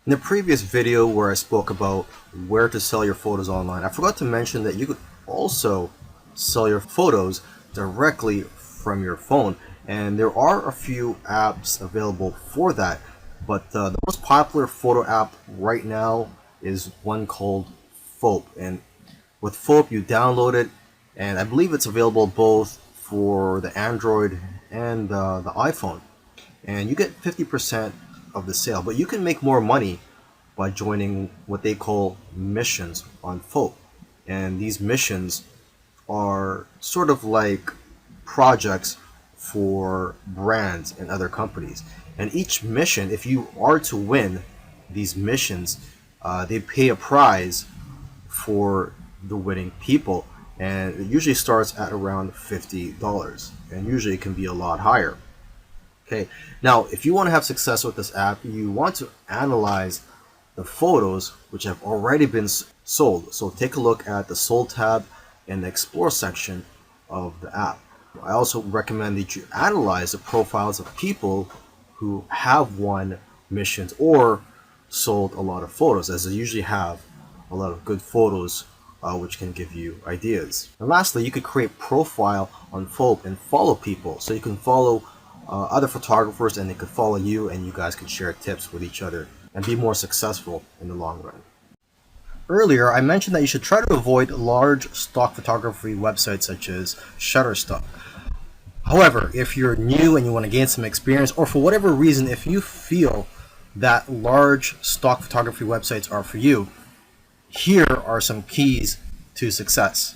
In the previous video where I spoke about where to sell your photos online, I forgot to mention that you could also sell your photos directly from your phone. And there are a few apps available for that, but the most popular photo app right now is one called Foap. And with Foap, you download it, and I believe it's available both for the Android and the iPhone. And you get 50% of the sale, but you can make more money by joining what they call missions on Foap. And these missions are sort of like projects for brands and other companies. And each mission, if you are to win these missions, they pay a prize for the winning people. And it usually starts at around $50, and usually it can be a lot higher. Okay, now if you want to have success with this app, you want to analyze the photos which have already been sold. So take a look at the sold tab in the explore section of the app. I also recommend that you analyze the profiles of people who have won missions or sold a lot of photos, as they usually have a lot of good photos which can give you ideas. And lastly, you could create profile on Foap and follow people. So you can follow other photographers and they could follow you, and you guys could share tips with each other and be more successful in the long run. Earlier, I mentioned that you should try to avoid large stock photography websites such as Shutterstock. However, if you're new and you want to gain some experience, or for whatever reason, if you feel that large stock photography websites are for you, here are some keys to success.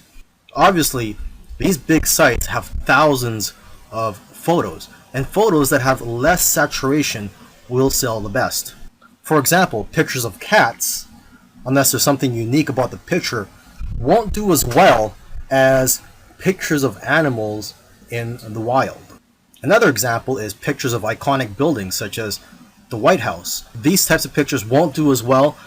Obviously, these big sites have thousands of photos, and photos that have less saturation will sell the best. For example, pictures of cats, unless there's something unique about the picture, won't do as well as pictures of animals in the wild. Another example is pictures of iconic buildings such as the White House. These types of pictures won't do as well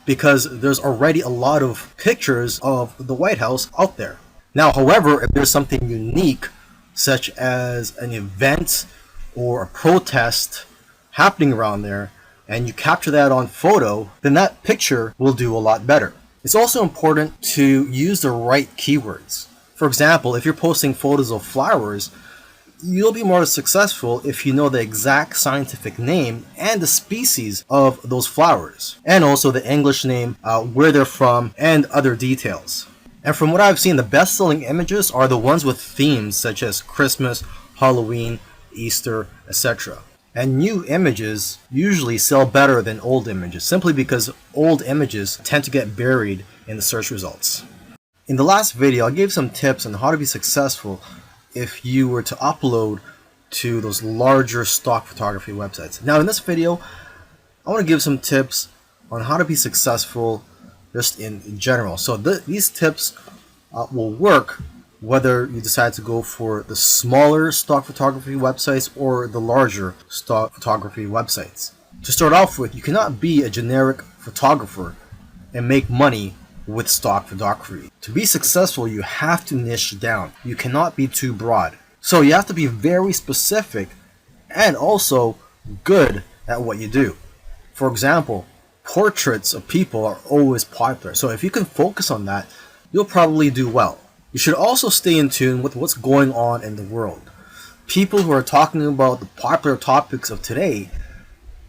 because there's already a lot of pictures of the White House out there. Now, however, if there's something unique such as an event or a protest happening around there, and you capture that on photo, then that picture will do a lot better. It's also important to use the right keywords. For example, if you're posting photos of flowers, you'll be more successful if you know the exact scientific name and the species of those flowers, and also the English name, where they're from, and other details. And from what I've seen, the best-selling images are the ones with themes such as Christmas, Halloween, Easter, etc. And new images usually sell better than old images, simply because old images tend to get buried in the search results. In the last video, I gave some tips on how to be successful if you were to upload to those larger stock photography websites. Now in this video, I want to give some tips on how to be successful just in general. So these tips will work whether you decide to go for the smaller stock photography websites or the larger stock photography websites. To start off with, you cannot be a generic photographer and make money with stock photography. To be successful, you have to niche down. You cannot be too broad. So you have to be very specific and also good at what you do. For example, portraits of people are always popular. So if you can focus on that, you'll probably do well. You should also stay in tune with what's going on in the world. People who are talking about the popular topics of today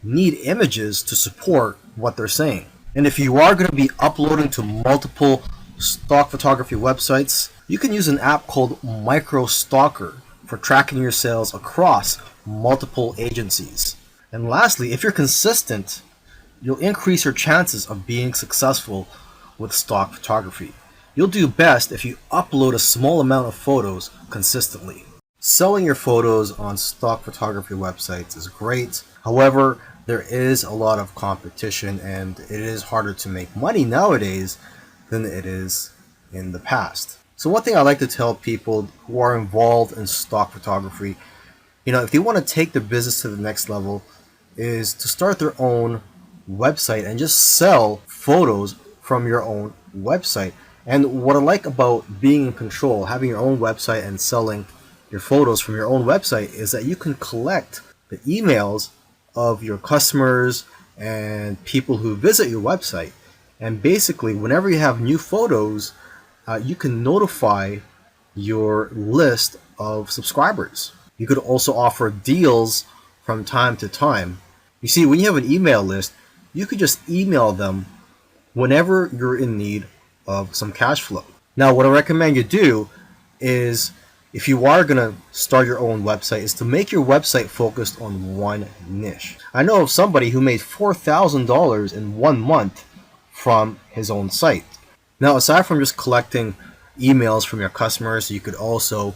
need images to support what they're saying. And if you are going to be uploading to multiple stock photography websites, you can use an app called MicroStalker for tracking your sales across multiple agencies. And lastly, if you're consistent, you'll increase your chances of being successful with stock photography. You'll do best if you upload a small amount of photos consistently. Selling your photos on stock photography websites is great. However, there is a lot of competition and it is harder to make money nowadays than it is in the past. So one thing I like to tell people who are involved in stock photography, if they want to take their business to the next level, is to start their own website and just sell photos from your own website. And what I like about being in control, having your own website and selling your photos from your own website, is that you can collect the emails of your customers and people who visit your website. And basically, whenever you have new photos, you can notify your list of subscribers. You could also offer deals from time to time. You see, when you have an email list, you could just email them whenever you're in need of some cash flow. Now, what I recommend you do is, if you are going to start your own website, is to make your website focused on one niche. I know of somebody who made $4,000 in 1 month from his own site. Now, aside from just collecting emails from your customers, you could also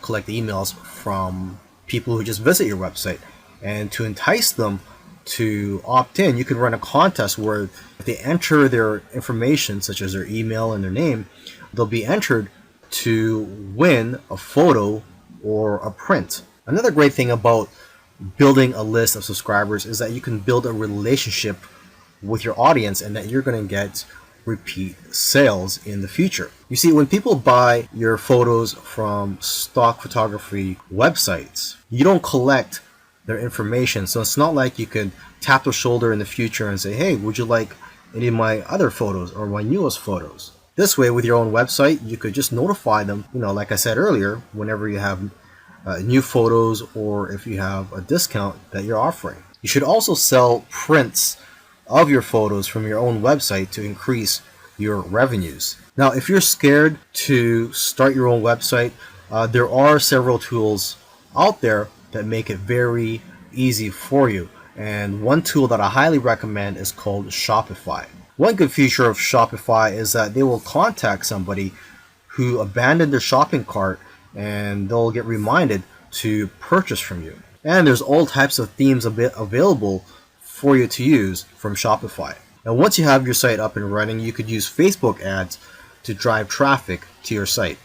collect emails from people who just visit your website. And to entice them to opt in, you can run a contest where if they enter their information, such as their email and their name, they'll be entered to win a photo or a print. Another great thing about building a list of subscribers is that you can build a relationship with your audience, and that you're going to get repeat sales in the future. You see, when people buy your photos from stock photography websites, you don't collect their information. So it's not like you could tap their shoulder in the future and say, hey, would you like any of my other photos or my newest photos? This way, with your own website, you could just notify them, like I said earlier, whenever you have new photos or if you have a discount that you're offering. You should also sell prints of your photos from your own website to increase your revenues. Now, if you're scared to start your own website, there are several tools out there that make it very easy for you. And one tool that I highly recommend is called Shopify. One good feature of Shopify is that they will contact somebody who abandoned their shopping cart, and they'll get reminded to purchase from you. And there's all types of themes available for you to use from Shopify. Now, once you have your site up and running, you could use Facebook ads to drive traffic to your site.